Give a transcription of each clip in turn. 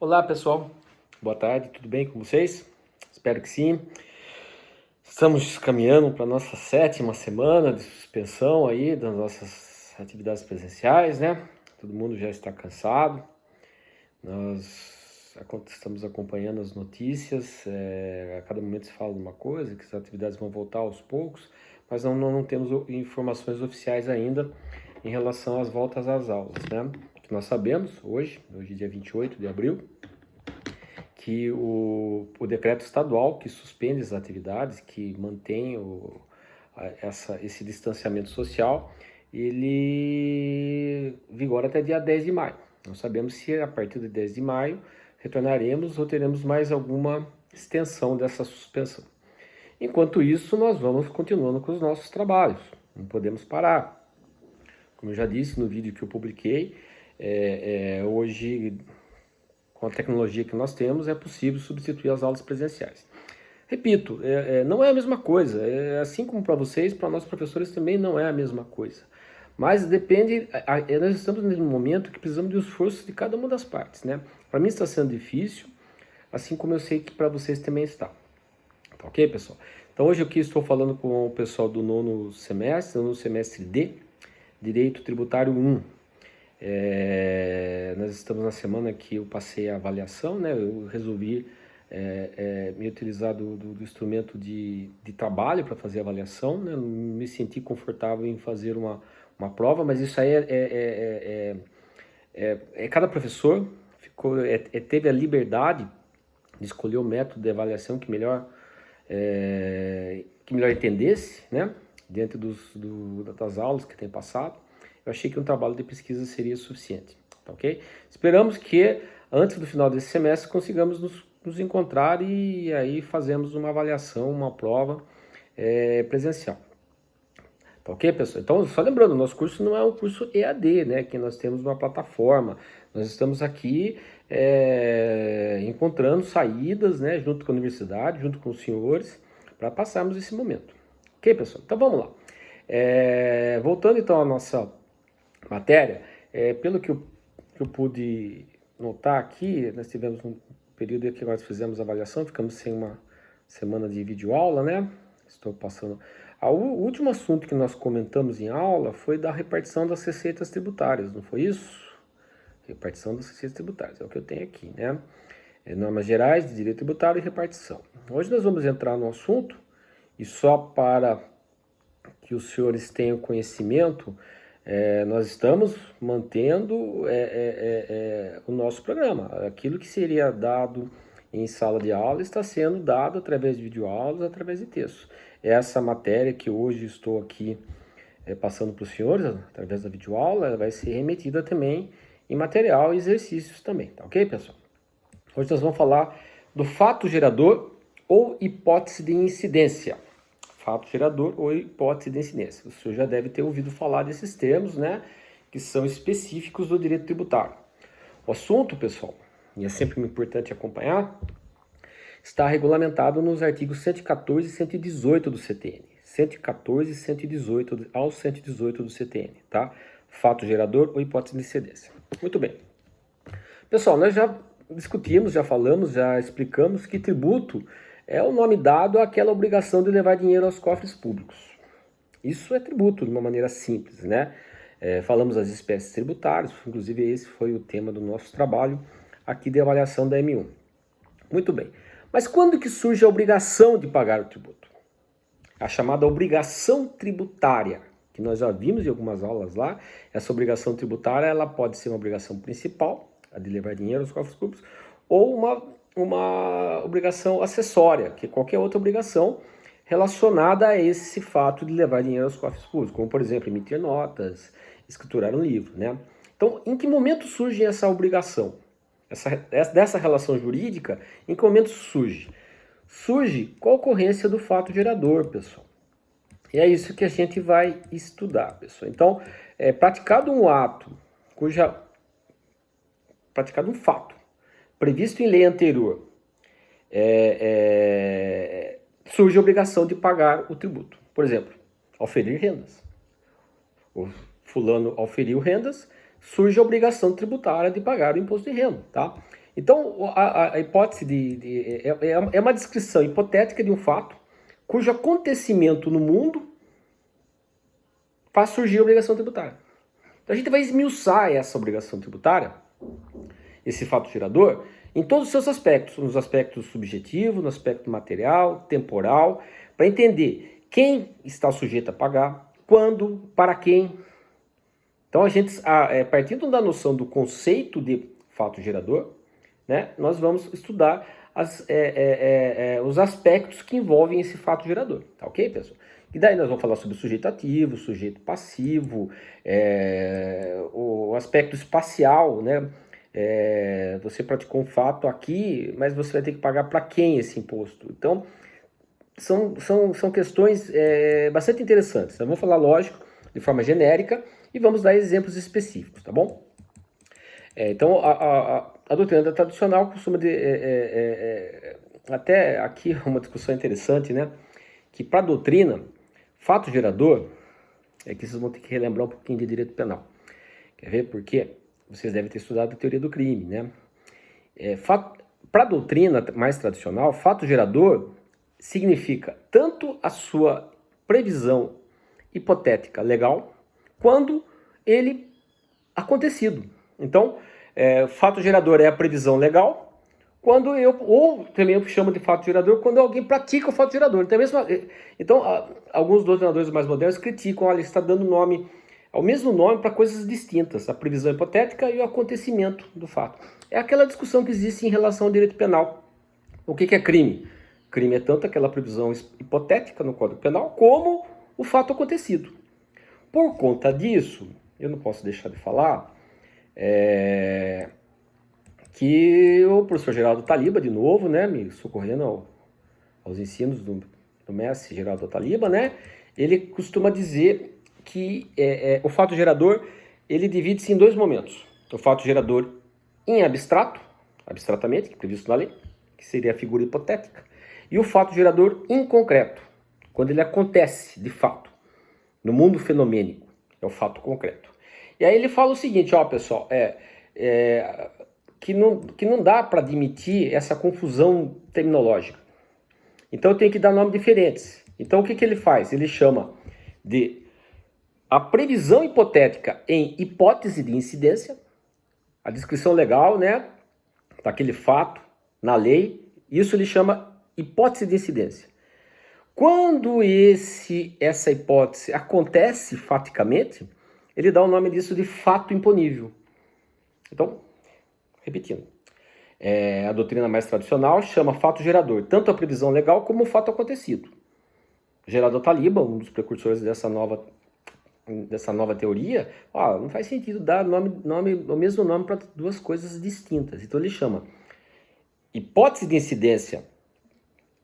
Olá pessoal, boa tarde, tudo bem com vocês? Espero que sim. Estamos caminhando para a nossa 7ª semana de suspensão aí das nossas atividades presenciais, né? Todo mundo já está cansado, nós estamos acompanhando as notícias, a cada momento se fala de uma coisa, que as atividades vão voltar aos poucos, mas não temos informações oficiais ainda em relação às voltas às aulas, né? O que nós sabemos hoje dia 28 de abril, que o decreto estadual que suspende as atividades, que mantém esse distanciamento social, ele vigora até dia 10 de maio. Não sabemos se a partir de 10 de maio retornaremos ou teremos mais alguma extensão dessa suspensão. Enquanto isso, nós vamos continuando com os nossos trabalhos, não podemos parar. Como eu já disse no vídeo que eu publiquei, hoje, com a tecnologia que nós temos, é possível substituir as aulas presenciais. Repito, não é a mesma coisa, assim como para vocês, para nós professores também não é a mesma coisa. Mas depende, nós estamos num momento que precisamos de esforço de cada uma das partes, né? Para mim está sendo difícil, assim como eu sei que para vocês também está. Tá ok, pessoal? Então hoje aqui estou falando com o pessoal do nono semestre D, Direito Tributário 1. Nós estamos na semana que eu passei a avaliação, né? Eu resolvi me utilizar do instrumento de trabalho para fazer a avaliação, né? Não me senti confortável em fazer uma prova, mas isso aí cada professor teve a liberdade de escolher o método de avaliação que melhor entendesse, né? Diante das aulas que tem passado. Eu achei que um trabalho de pesquisa seria suficiente, tá ok? Esperamos que antes do final desse semestre consigamos nos encontrar e aí fazemos uma avaliação, uma prova presencial. Tá ok, pessoal? Então, só lembrando, nosso curso não é um curso EAD, né? Que nós temos uma plataforma. Nós estamos aqui encontrando saídas, né? Junto com a universidade, junto com os senhores, para passarmos esse momento. Ok, pessoal? Então, vamos lá. Voltando, então, à nossa matéria, pelo que eu pude notar aqui, nós tivemos um período em que nós fizemos avaliação, ficamos sem uma semana de videoaula, né? Estou passando... O último assunto que nós comentamos em aula foi da repartição das receitas tributárias, não foi isso? Repartição das receitas tributárias, é o que eu tenho aqui, né? Normas gerais de direito tributário e repartição. Hoje nós vamos entrar no assunto, e só para que os senhores tenham conhecimento, nós estamos mantendo o nosso programa. Aquilo que seria dado em sala de aula está sendo dado através de videoaulas, através de textos. Essa matéria que hoje estou aqui passando para os senhores, através da videoaula, ela vai ser remetida também em material e exercícios também, tá ok, pessoal? Hoje nós vamos falar do fato gerador ou hipótese de incidência. Fato gerador ou hipótese de incidência. O senhor já deve ter ouvido falar desses termos, né, que são específicos do direito tributário. O assunto, pessoal, e é sempre importante acompanhar, está regulamentado nos artigos 114 e 118 do CTN. 114 e 118 ao 118 do CTN, tá? Fato gerador ou hipótese de incidência. Muito bem. Pessoal, nós já discutimos, já falamos, já explicamos que tributo é o nome dado àquela obrigação de levar dinheiro aos cofres públicos. Isso é tributo de uma maneira simples, né? Falamos das espécies tributárias, inclusive esse foi o tema do nosso trabalho aqui de avaliação da M1. Muito bem. Mas quando que surge a obrigação de pagar o tributo? A chamada obrigação tributária, que nós já vimos em algumas aulas lá. Essa obrigação tributária, ela pode ser uma obrigação principal, a de levar dinheiro aos cofres públicos, ou uma obrigação acessória, que é qualquer outra obrigação relacionada a esse fato de levar dinheiro aos cofres públicos, como, por exemplo, emitir notas, escriturar um livro, né? Então, em que momento surge essa obrigação? Dessa relação jurídica, em que momento surge? Surge com a ocorrência do fato gerador, pessoal. E é isso que a gente vai estudar, pessoal. Então, praticado um fato previsto em lei anterior, surge a obrigação de pagar o tributo. Por exemplo, auferir rendas. O fulano auferiu rendas, surge a obrigação tributária de pagar o imposto de renda, tá? Então, a hipótese é uma descrição hipotética de um fato cujo acontecimento no mundo faz surgir a obrigação tributária. Então, a gente vai esmiuçar essa obrigação tributária, esse fato gerador, em todos os seus aspectos, nos aspectos subjetivos, no aspecto material, temporal, para entender quem está sujeito a pagar, quando, para quem. Então, a gente, partindo da noção do conceito de fato gerador, né, nós vamos estudar os aspectos que envolvem esse fato gerador, tá ok, pessoal? E daí nós vamos falar sobre o sujeito ativo, o sujeito passivo, o aspecto espacial, né? Você praticou um fato aqui, mas você vai ter que pagar para quem esse imposto? Então, são questões bastante interessantes. Nós vamos falar, lógico, de forma genérica e vamos dar exemplos específicos, tá bom? Então, a doutrina tradicional costuma até aqui uma discussão interessante, né? Que para a doutrina, fato gerador, é que vocês vão ter que relembrar um pouquinho de direito penal. Quer ver? Porque vocês devem ter estudado a teoria do crime, né? Para a doutrina mais tradicional, fato gerador significa tanto a sua previsão hipotética legal, quando ele acontecido. Então, fato gerador é a previsão legal, ou também eu chamo de fato gerador quando alguém pratica o fato gerador. Então, alguns doutrinadores mais modernos criticam, olha, está dando nome, ao mesmo nome para coisas distintas, a previsão hipotética e o acontecimento do fato. É aquela discussão que existe em relação ao direito penal. O que é crime? Crime é tanto aquela previsão hipotética no Código Penal, como o fato acontecido. Por conta disso, eu não posso deixar de falar que o professor Geraldo Taliba, de novo, né, me socorrendo aos ensinos do mestre Geraldo Taliba, né, ele costuma dizer que o fato gerador, ele divide-se em dois momentos. O fato gerador em abstratamente, que é previsto na lei, que seria a figura hipotética, e o fato gerador em concreto, quando ele acontece de fato, no mundo fenomênico, é o fato concreto. E aí ele fala o seguinte, ó pessoal, que não dá para admitir essa confusão terminológica. Então eu tenho que dar nomes diferentes. Então o que ele faz? Ele chama de a previsão hipotética em hipótese de incidência, a descrição legal, né, daquele fato na lei, isso ele chama hipótese de incidência. Quando essa hipótese acontece faticamente, ele dá o nome disso de fato imponível. Então, repetindo, a doutrina mais tradicional chama fato gerador, tanto a previsão legal como o fato acontecido. Geraldo Taliba, um dos precursores dessa nova teoria, não faz sentido dar o mesmo nome para duas coisas distintas. Então ele chama hipótese de incidência,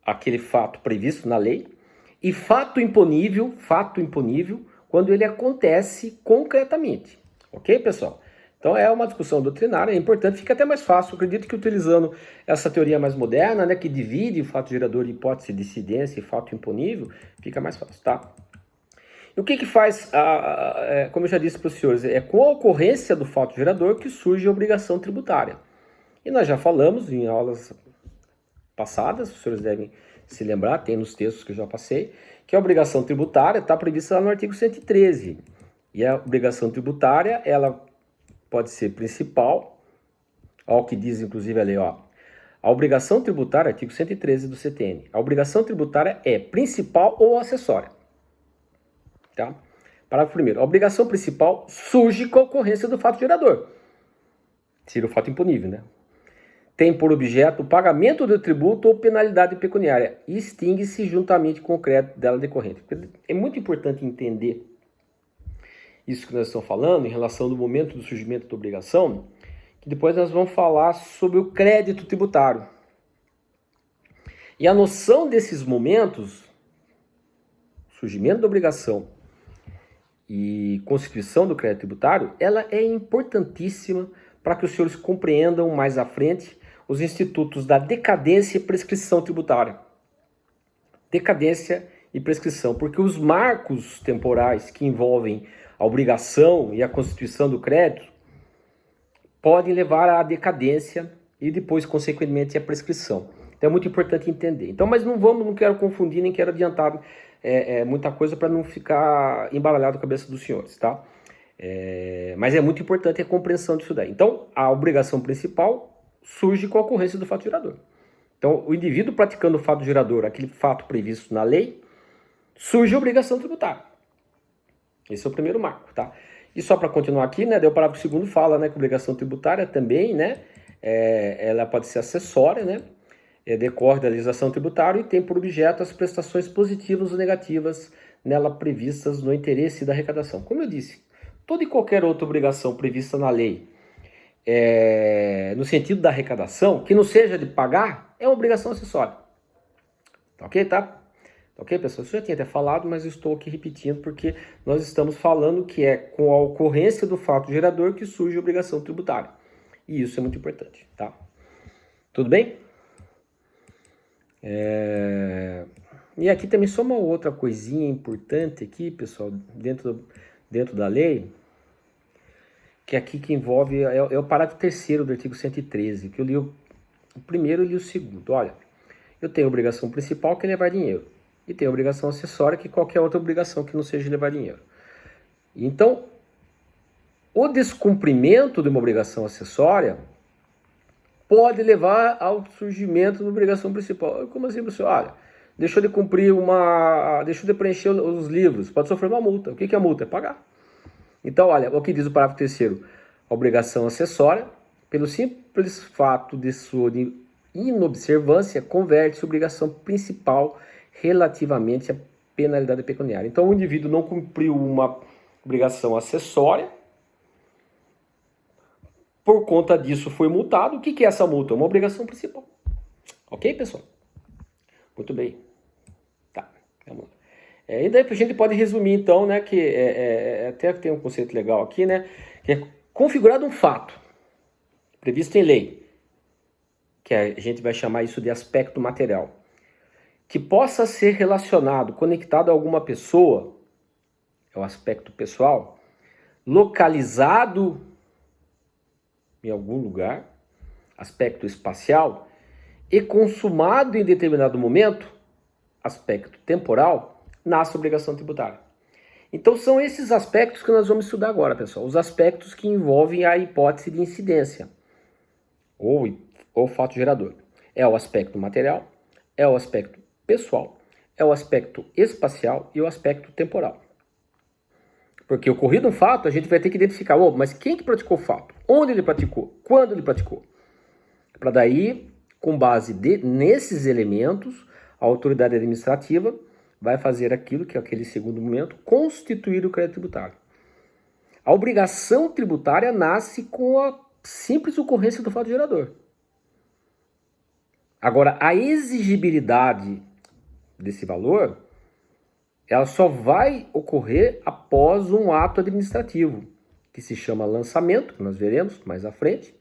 aquele fato previsto na lei, e fato imponível, quando ele acontece concretamente. Ok, pessoal? Então é uma discussão doutrinária, é importante, fica até mais fácil. Eu acredito que utilizando essa teoria mais moderna, né, que divide o fato gerador em hipótese de incidência e fato imponível, fica mais fácil, tá? E o que faz, como eu já disse para os senhores, é com a ocorrência do fato gerador que surge a obrigação tributária. E nós já falamos em aulas passadas, os senhores devem se lembrar, tem nos textos que eu já passei, que a obrigação tributária está prevista lá no artigo 113. E a obrigação tributária, ela pode ser principal, ao que diz inclusive a lei, a obrigação tributária, artigo 113 do CTN, a obrigação tributária é principal ou acessória. Tá? Parágrafo 1º. A obrigação principal surge com a ocorrência do fato gerador. Seria o fato imponível, né? Tem por objeto o pagamento do tributo ou penalidade pecuniária e extingue-se juntamente com o crédito dela decorrente. É muito importante entender isso que nós estamos falando em relação ao momento do surgimento da obrigação, que depois nós vamos falar sobre o crédito tributário. E a noção desses momentos, surgimento da obrigação e constituição do crédito tributário, ela é importantíssima para que os senhores compreendam mais à frente os institutos da decadência e prescrição tributária. Decadência e prescrição, porque os marcos temporais que envolvem a obrigação e a constituição do crédito podem levar à decadência e depois, consequentemente, a prescrição. Então é muito importante entender. Então, mas não quero confundir, nem quero adiantar muita coisa para não ficar embaralhado a cabeça dos senhores, tá? Mas é muito importante a compreensão disso daí. Então, a obrigação principal surge com a ocorrência do fato gerador. Então, o indivíduo praticando o fato gerador, aquele fato previsto na lei, surge a obrigação tributária. Esse é o primeiro marco, tá? E só para continuar aqui, né, daí o parágrafo segundo fala, né, que a obrigação tributária também, né, ela pode ser acessória, né, decorre da legislação tributária e tem por objeto as prestações positivas ou negativas nela previstas no interesse da arrecadação. Como eu disse, toda e qualquer outra obrigação prevista na lei, no sentido da arrecadação, que não seja de pagar, é uma obrigação acessória. Tá ok, tá? Ok, pessoal? Isso eu já tinha até falado, mas eu estou aqui repetindo porque nós estamos falando que é com a ocorrência do fato gerador que surge a obrigação tributária. E isso é muito importante, tá? Tudo bem? E aqui também só uma outra coisinha importante aqui, pessoal, dentro da lei, que aqui que envolve, é o parágrafo 3º do artigo 113, que eu li o primeiro e li o segundo. Olha, eu tenho a obrigação principal, que é levar dinheiro, e tenho a obrigação acessória, que é qualquer outra obrigação que não seja levar dinheiro. Então, o descumprimento de uma obrigação acessória pode levar ao surgimento da obrigação principal. Como assim, professor? Olha, deixou de preencher os livros, pode sofrer uma multa. O que é a multa? É pagar. Então, olha, o que diz o parágrafo 3º? A obrigação acessória, pelo simples fato de sua inobservância, converte-se em obrigação principal relativamente à penalidade pecuniária. Então, o indivíduo não cumpriu uma obrigação acessória, por conta disso foi multado. O que é essa multa? Uma obrigação principal. Ok, pessoal? Muito bem. Tá, vamos lá. E daí a gente pode resumir então, né, que até tem um conceito legal aqui, né, que é configurado um fato previsto em lei, que a gente vai chamar isso de aspecto material, que possa ser relacionado, conectado a alguma pessoa, é o aspecto pessoal, localizado em algum lugar, aspecto espacial, e consumado em determinado momento, aspecto temporal, nasce a obrigação tributária. Então são esses aspectos que nós vamos estudar agora, pessoal. Os aspectos que envolvem a hipótese de incidência ou fato gerador. É o aspecto material, é o aspecto pessoal, é o aspecto espacial e o aspecto temporal. Porque ocorrido um fato, a gente vai ter que identificar, mas quem que praticou o fato? Onde ele praticou? Quando ele praticou? Para daí, com base nesses elementos, a autoridade administrativa vai fazer aquilo que é aquele segundo momento, constituir o crédito tributário. A obrigação tributária nasce com a simples ocorrência do fato gerador. Agora, a exigibilidade desse valor, ela só vai ocorrer após um ato administrativo, que se chama lançamento, que nós veremos mais à frente,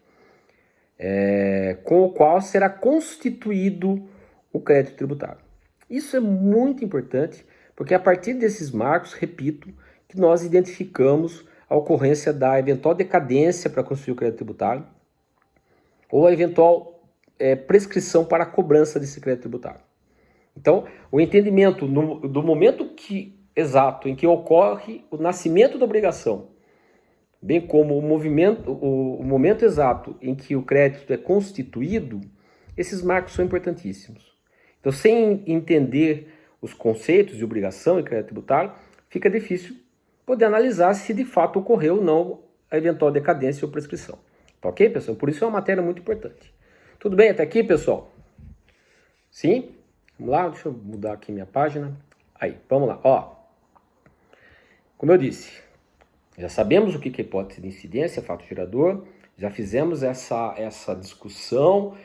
com o qual será constituído o crédito tributário. Isso é muito importante, porque a partir desses marcos, repito, que nós identificamos a ocorrência da eventual decadência para constituir o crédito tributário, ou a eventual prescrição para a cobrança desse crédito tributário. Então, o entendimento do momento exato em que ocorre o nascimento da obrigação, bem como o momento exato em que o crédito é constituído, esses marcos são importantíssimos. Então, sem entender os conceitos de obrigação e crédito tributário, fica difícil poder analisar se de fato ocorreu ou não a eventual decadência ou prescrição. Tá ok, pessoal? Por isso é uma matéria muito importante. Tudo bem até aqui, pessoal? Sim? Vamos lá, deixa eu mudar aqui minha página. Aí, vamos lá. Ó, como eu disse, já sabemos o que é hipótese de incidência, fato gerador, já fizemos essa discussão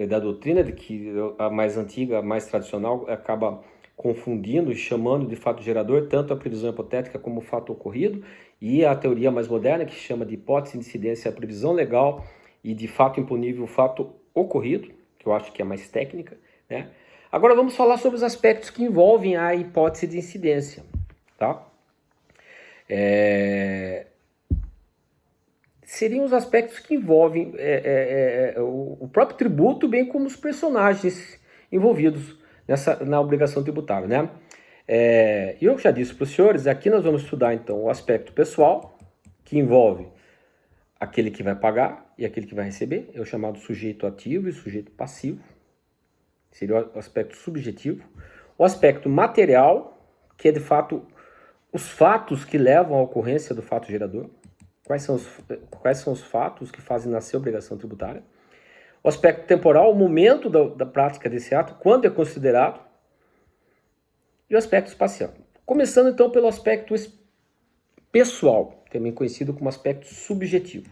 da doutrina, de que a mais antiga, a mais tradicional, acaba confundindo e chamando de fato gerador tanto a previsão hipotética como o fato ocorrido, e a teoria mais moderna, que chama de hipótese de incidência, a previsão legal, e de fato imponível, o fato ocorrido, que eu acho que é mais técnica, né? Agora vamos falar sobre os aspectos que envolvem a hipótese de incidência, tá? seriam os aspectos que envolvem o próprio tributo, bem como os personagens envolvidos na obrigação tributária, né? Eu já disse para os senhores, aqui nós vamos estudar então o aspecto pessoal, que envolve aquele que vai pagar e aquele que vai receber, é o chamado sujeito ativo e sujeito passivo, seria o aspecto subjetivo. O aspecto material, que é de fato os fatos que levam à ocorrência do fato gerador, quais são os fatos que fazem nascer a obrigação tributária. O aspecto temporal, o momento da prática desse ato, quando é considerado, e o aspecto espacial. Começando então pelo aspecto pessoal, também conhecido como aspecto subjetivo.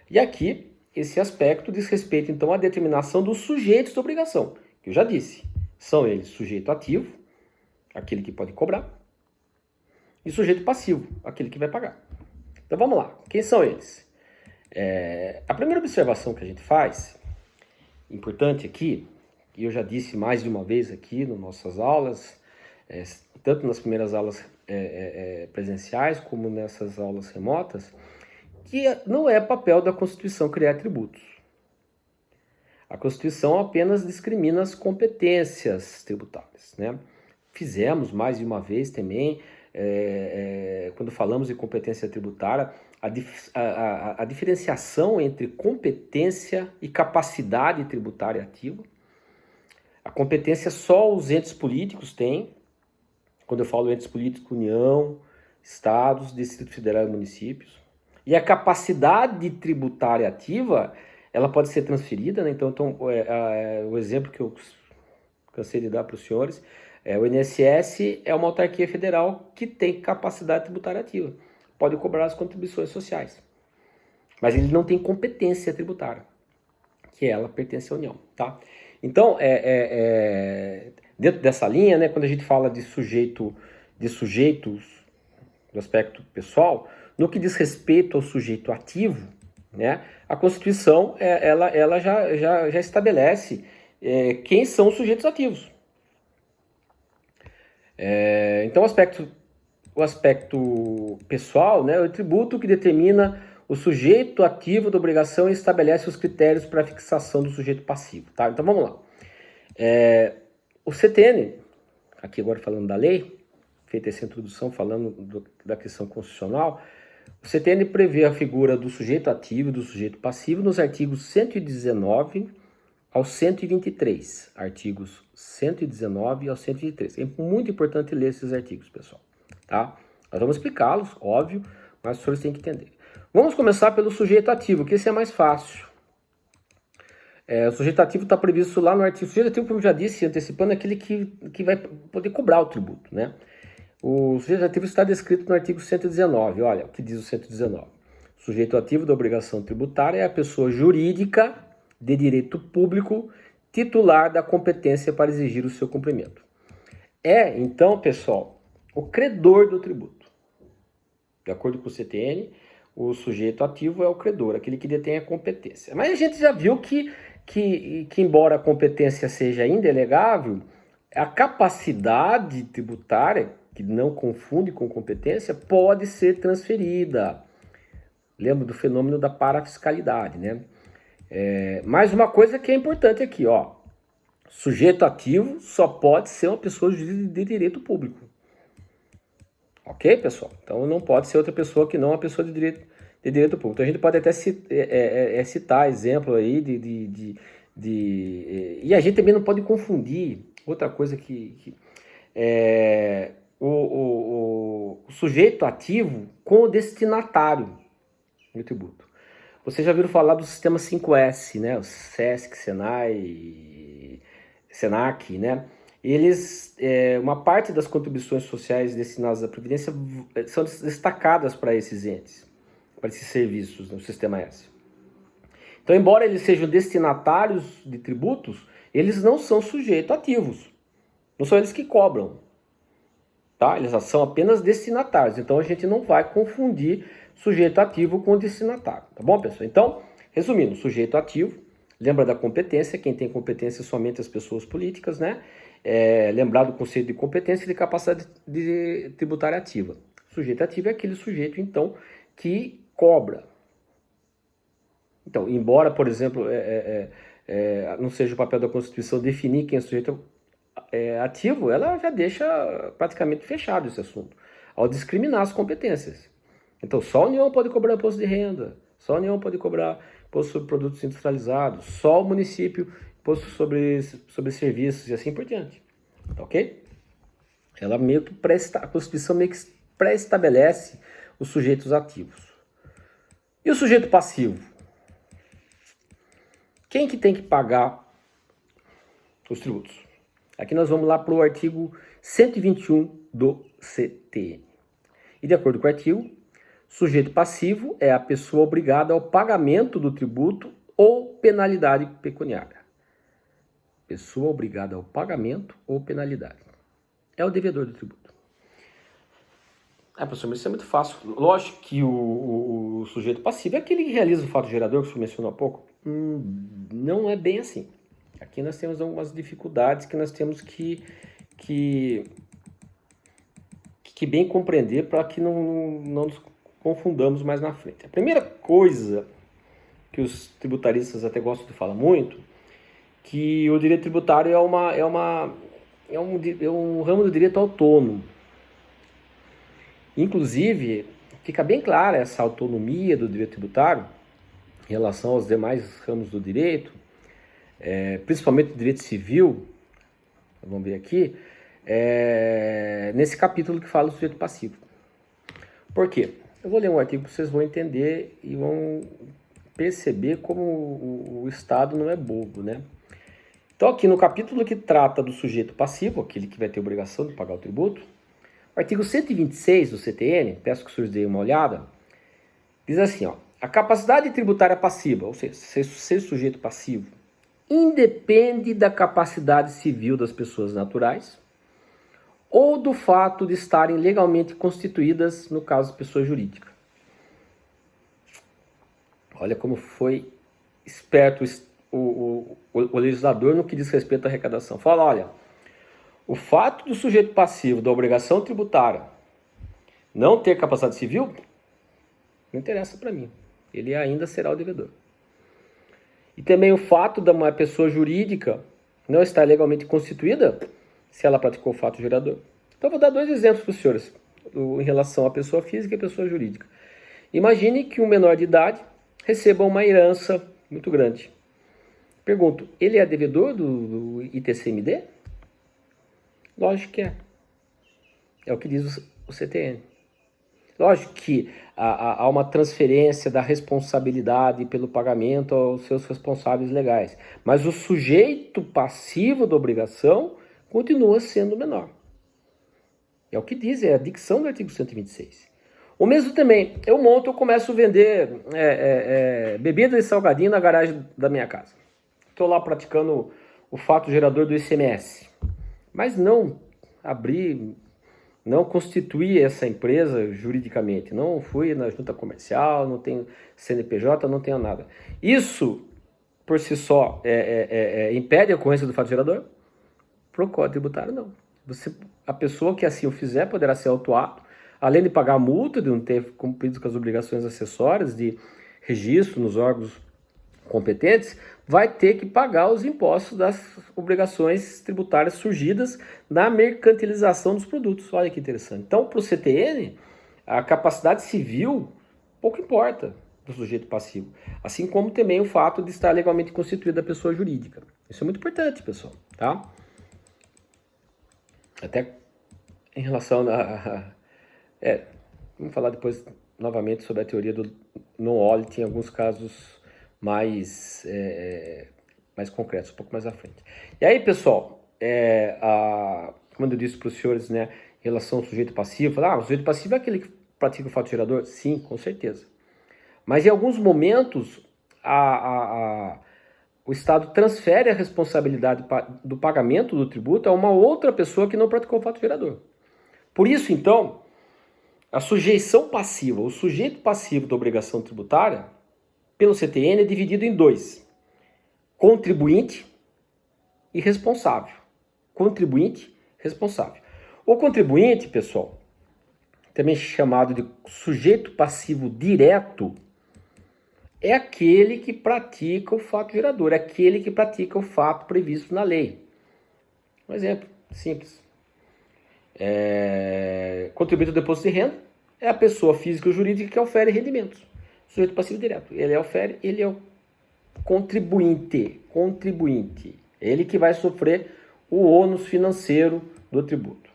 E aqui, esse aspecto diz respeito então à determinação dos sujeitos da obrigação, que eu já disse. São eles sujeito ativo, aquele que pode cobrar, e sujeito passivo, aquele que vai pagar. Então vamos lá, quem são eles? A primeira observação que a gente faz, importante aqui, e eu já disse mais de uma vez aqui nas nossas aulas, tanto nas primeiras aulas presenciais como nessas aulas remotas, que não é papel da Constituição criar tributos. A Constituição apenas discrimina as competências tributárias, né? Fizemos mais de uma vez também, quando falamos de competência tributária, a diferenciação entre competência e capacidade tributária ativa. A competência só os entes políticos têm. Quando eu falo entes políticos, União, Estados, Distrito Federal e municípios. E a capacidade tributária ativa, ela pode ser transferida, né? Então o exemplo que eu cansei de dar para os senhores, o INSS é uma autarquia federal que tem capacidade tributária ativa. Pode cobrar as contribuições sociais. Mas ele não tem competência tributária, que ela pertence à União, tá? Então, dentro dessa linha, né, quando a gente fala de sujeitos do aspecto pessoal, no que diz respeito ao sujeito ativo, né, a Constituição ela já estabelece quem são os sujeitos ativos. Então, o aspecto pessoal, né, é o tributo que determina o sujeito ativo da obrigação e estabelece os critérios para a fixação do sujeito passivo. Tá? Então vamos lá. O CTN, aqui agora falando da lei, feita essa introdução falando da questão constitucional, o CTN prevê a figura do sujeito ativo e do sujeito passivo nos artigos 119 ao 123. Artigos 119 ao 123. É muito importante ler esses artigos, pessoal. Tá? Nós vamos explicá-los, óbvio, mas os senhores têm que entender. Vamos começar pelo sujeito ativo, que esse é mais fácil. O sujeito ativo está previsto lá no artigo. O sujeito ativo, como eu já disse, antecipando, é aquele que vai poder cobrar o tributo, né? O sujeito ativo está descrito no artigo 119. Olha o que diz o 119. O sujeito ativo da obrigação tributária é a pessoa jurídica de direito público titular da competência para exigir o seu cumprimento. Então, pessoal, o credor do tributo. De acordo com o CTN, o sujeito ativo é o credor, aquele que detém a competência. Mas a gente já viu que embora a competência seja indelegável, a capacidade tributária, que não confunde com competência, pode ser transferida. Lembra do fenômeno da parafiscalidade, né? Mais uma coisa que é importante aqui, ó. Sujeito ativo só pode ser uma pessoa de direito público. Ok, pessoal? Então não pode ser outra pessoa que não uma pessoa de direito público. Então a gente pode até citar exemplo aí e a gente também não pode confundir outra coisa o sujeito ativo com o destinatário do tributo. Vocês já viram falar do sistema 5S, né? O SESC, SENAI, SENAC, né? Eles, uma parte das contribuições sociais destinadas à Previdência são destacadas para esses entes, para esses serviços no Sistema S. Então, embora eles sejam destinatários de tributos, eles não são sujeitos ativos. Não são eles que cobram. Tá? Eles são apenas destinatários. Então, a gente não vai confundir sujeito ativo com destinatário. Tá bom, pessoal? Então, resumindo, sujeito ativo, lembra da competência, quem tem competência somente as pessoas políticas, né? Lembrar do conceito de competência e de capacidade tributária ativa. Sujeito ativo é aquele sujeito, então, que cobra. Então, embora, por exemplo, não seja o papel da Constituição definir quem é sujeito ativo, ela já deixa praticamente fechado esse assunto, ao discriminar as competências. Então, só a União pode cobrar imposto de renda, só a União pode cobrar imposto sobre produtos industrializados, só o município imposto sobre serviços e assim por diante. Tá ok? Ela meio que a Constituição meio que pré-estabelece os sujeitos ativos. E o sujeito passivo? Quem que tem que pagar os tributos? Aqui nós vamos lá para o artigo 121 do CTN. E de acordo com o artigo, sujeito passivo é a pessoa obrigada ao pagamento do tributo ou penalidade pecuniária. Pessoa obrigada ao pagamento ou penalidade. É o devedor do tributo. Professor, mas isso é muito fácil. Lógico que o sujeito passivo é aquele que realiza o fato gerador, que o senhor mencionou há pouco. Não é bem assim. Aqui nós temos algumas dificuldades que nós temos que bem compreender para que não nos confundamos mais na frente. A primeira coisa que os tributaristas até gostam de falar muito, que o direito tributário é um ramo do direito autônomo. Inclusive, fica bem clara essa autonomia do direito tributário em relação aos demais ramos do direito, principalmente o direito civil, vamos ver aqui, nesse capítulo que fala do sujeito passivo. Por quê? Eu vou ler um artigo que vocês vão entender e vão perceber como o Estado não é bobo, né? Então aqui no capítulo que trata do sujeito passivo, aquele que vai ter obrigação de pagar o tributo, o artigo 126 do CTN, peço que vocês deem uma olhada, diz assim, ó, a capacidade tributária passiva, ou seja, ser sujeito passivo, independe da capacidade civil das pessoas naturais ou do fato de estarem legalmente constituídas, no caso, pessoa jurídica. Olha como foi esperto o legislador no que diz respeito à arrecadação. Fala, olha, o fato do sujeito passivo da obrigação tributária não ter capacidade civil, não interessa para mim. Ele ainda será o devedor. E também o fato de uma pessoa jurídica não estar legalmente constituída, se ela praticou o fato gerador. Então, eu vou dar dois exemplos para os senhores, em relação à pessoa física e à pessoa jurídica. Imagine que um menor de idade receba uma herança muito grande. Pergunto, ele é devedor do ITCMD? Lógico que é. É o que diz o CTN. Lógico que há uma transferência da responsabilidade pelo pagamento aos seus responsáveis legais. Mas o sujeito passivo da obrigação continua sendo menor. É o que diz, é a dicção do artigo 126. O mesmo também, eu começo a vender bebida e salgadinho na garagem da minha casa. Estou lá praticando o fato gerador do ICMS. Mas não constituí essa empresa juridicamente. Não fui na junta comercial, não tenho CNPJ, não tenho nada. Isso, por si só, impede a ocorrência do fato gerador? Pro Código Tributário, não. A pessoa que assim o fizer poderá ser autuado, além de pagar a multa de não ter cumprido com as obrigações acessórias de registro nos órgãos competentes, vai ter que pagar os impostos das obrigações tributárias surgidas na mercantilização dos produtos. Olha que interessante. Então, para o CTN, a capacidade civil pouco importa do sujeito passivo, assim como também o fato de estar legalmente constituída a pessoa jurídica. Isso é muito importante, pessoal, tá? Até em relação vamos falar depois novamente sobre a teoria do non-audit em alguns casos mais concretos, um pouco mais à frente. E aí, pessoal, como eu disse para os senhores, né, em relação ao sujeito passivo, o sujeito passivo é aquele que pratica o fato gerador? Sim, com certeza. Mas em alguns momentos, o Estado transfere a responsabilidade do pagamento do tributo a uma outra pessoa que não praticou o fato gerador. Por isso, então, a sujeição passiva, o sujeito passivo da obrigação tributária, pelo CTN, é dividido em dois: contribuinte e responsável. Contribuinte, responsável. O contribuinte, pessoal, também chamado de sujeito passivo direto, é aquele que pratica o fato gerador, é aquele que pratica o fato previsto na lei. Um exemplo simples. Contribuinte do depósito de renda é a pessoa física ou jurídica que ofere rendimentos. Sujeito passivo direto. Ele ofere, ele é o contribuinte. Ele que vai sofrer o ônus financeiro do tributo.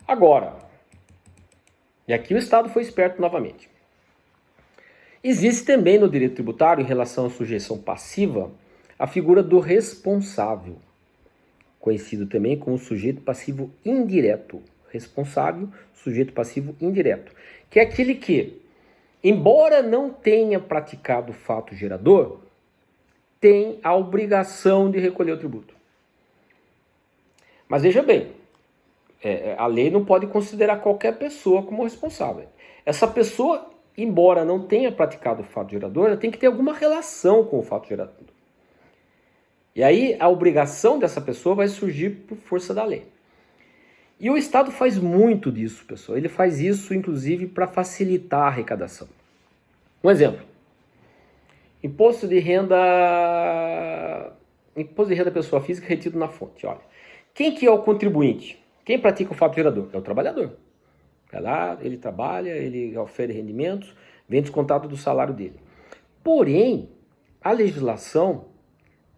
Agora, e aqui o Estado foi esperto novamente. Existe também no direito tributário, em relação à sujeição passiva, a figura do responsável, conhecido também como sujeito passivo indireto. Responsável, sujeito passivo indireto, que é aquele que, embora não tenha praticado o fato gerador, tem a obrigação de recolher o tributo. Mas veja bem, a lei não pode considerar qualquer pessoa como responsável. Essa pessoa, embora não tenha praticado o fato gerador, ela tem que ter alguma relação com o fato gerador. E aí a obrigação dessa pessoa vai surgir por força da lei. E o Estado faz muito disso, pessoal. Ele faz isso, inclusive, para facilitar a arrecadação. Um exemplo. Imposto de renda pessoa física retido na fonte. Olha, quem que é o contribuinte? Quem pratica o fato gerador? É o trabalhador. Vai lá, ele trabalha, ele ofere rendimentos, vem descontado do salário dele. Porém, a legislação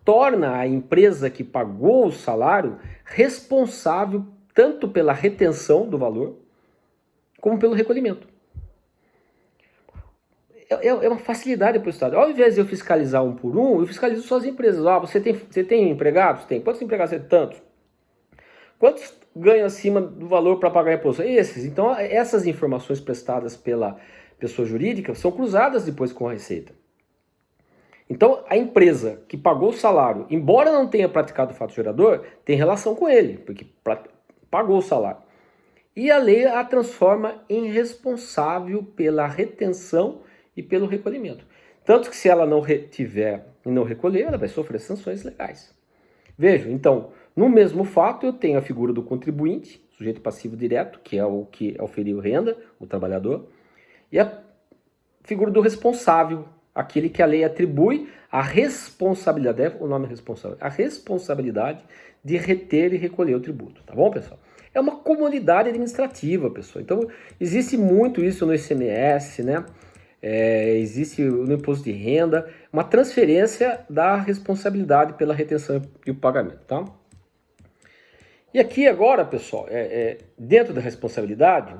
torna a empresa que pagou o salário responsável tanto pela retenção do valor, como pelo recolhimento. É uma facilidade para o Estado. Ao invés de eu fiscalizar um por um, eu fiscalizo só as empresas. Você tem empregados? Tem. Quantos empregados você tem? Tantos. Quantos ganham acima do valor para pagar imposto? Esses. Então, essas informações prestadas pela pessoa jurídica são cruzadas depois com a Receita. Então, a empresa que pagou o salário, embora não tenha praticado o fato gerador, tem relação com ele, porque pagou o salário. E a lei a transforma em responsável pela retenção e pelo recolhimento. Tanto que se ela não retiver e não recolher, ela vai sofrer sanções legais. Vejam, então, no mesmo fato eu tenho a figura do contribuinte, sujeito passivo direto, que é o que oferiu renda, o trabalhador, e a figura do responsável, aquele que a lei atribui a responsabilidade, o nome é responsável, a responsabilidade de reter e recolher o tributo, tá bom, pessoal? É uma comunidade administrativa, pessoal. Então, existe muito isso no ICMS, né? Existe no imposto de renda, uma transferência da responsabilidade pela retenção e o pagamento, tá? E aqui agora, pessoal, dentro da responsabilidade,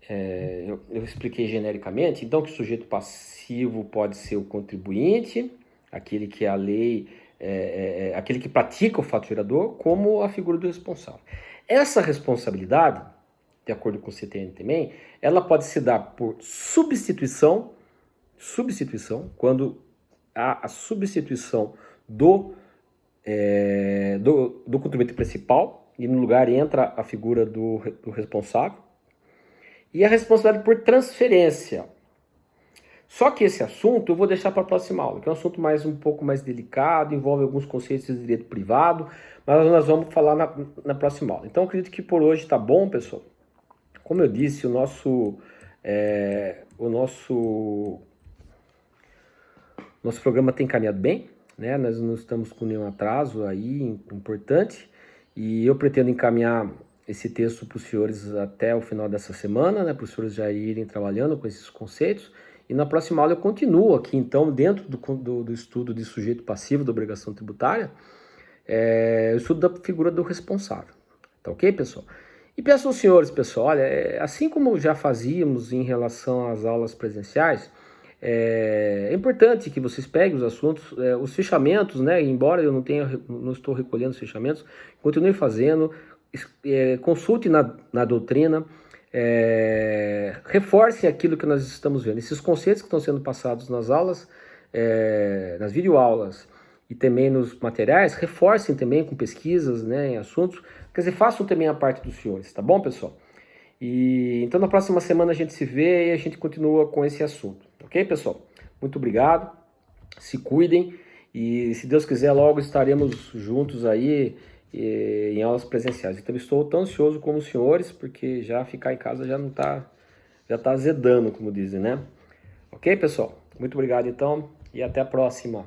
eu expliquei genericamente, então que o sujeito passivo pode ser o contribuinte, aquele que a lei, aquele que pratica o fato gerador, como a figura do responsável. Essa responsabilidade, de acordo com o CTN também, ela pode se dar por substituição, quando há a substituição do contribuinte principal, e no lugar entra a figura do responsável, e a responsabilidade por transferência. Só que esse assunto eu vou deixar para a próxima aula, que é um assunto um pouco mais delicado, envolve alguns conceitos de direito privado, mas nós vamos falar na próxima aula. Então eu acredito que por hoje está bom, pessoal. Como eu disse, o nosso programa tem caminhado bem, né? Nós não estamos com nenhum atraso aí importante, e eu pretendo encaminhar esse texto para os senhores até o final dessa semana, né? Para os senhores já irem trabalhando com esses conceitos. E na próxima aula eu continuo aqui, então, dentro do estudo de sujeito passivo da obrigação tributária, o estudo da figura do responsável. Tá ok, pessoal? E peço aos senhores, pessoal, olha, assim como já fazíamos em relação às aulas presenciais, é importante que vocês peguem os assuntos, os fechamentos, né? Embora eu não estou recolhendo os fechamentos, continue fazendo, consulte na doutrina, reforcem aquilo que nós estamos vendo. Esses conceitos que estão sendo passados nas aulas, nas videoaulas e também nos materiais, reforcem também com pesquisas, né, em assuntos. Quer dizer, façam também a parte dos senhores, tá bom, pessoal? E então na próxima semana a gente se vê e a gente continua com esse assunto, ok, pessoal? Muito obrigado, se cuidem e se Deus quiser logo estaremos juntos aí em aulas presenciais. Então estou tão ansioso como os senhores, porque já ficar em casa já tá azedando, como dizem, né? Ok, pessoal? Muito obrigado, então, e até a próxima.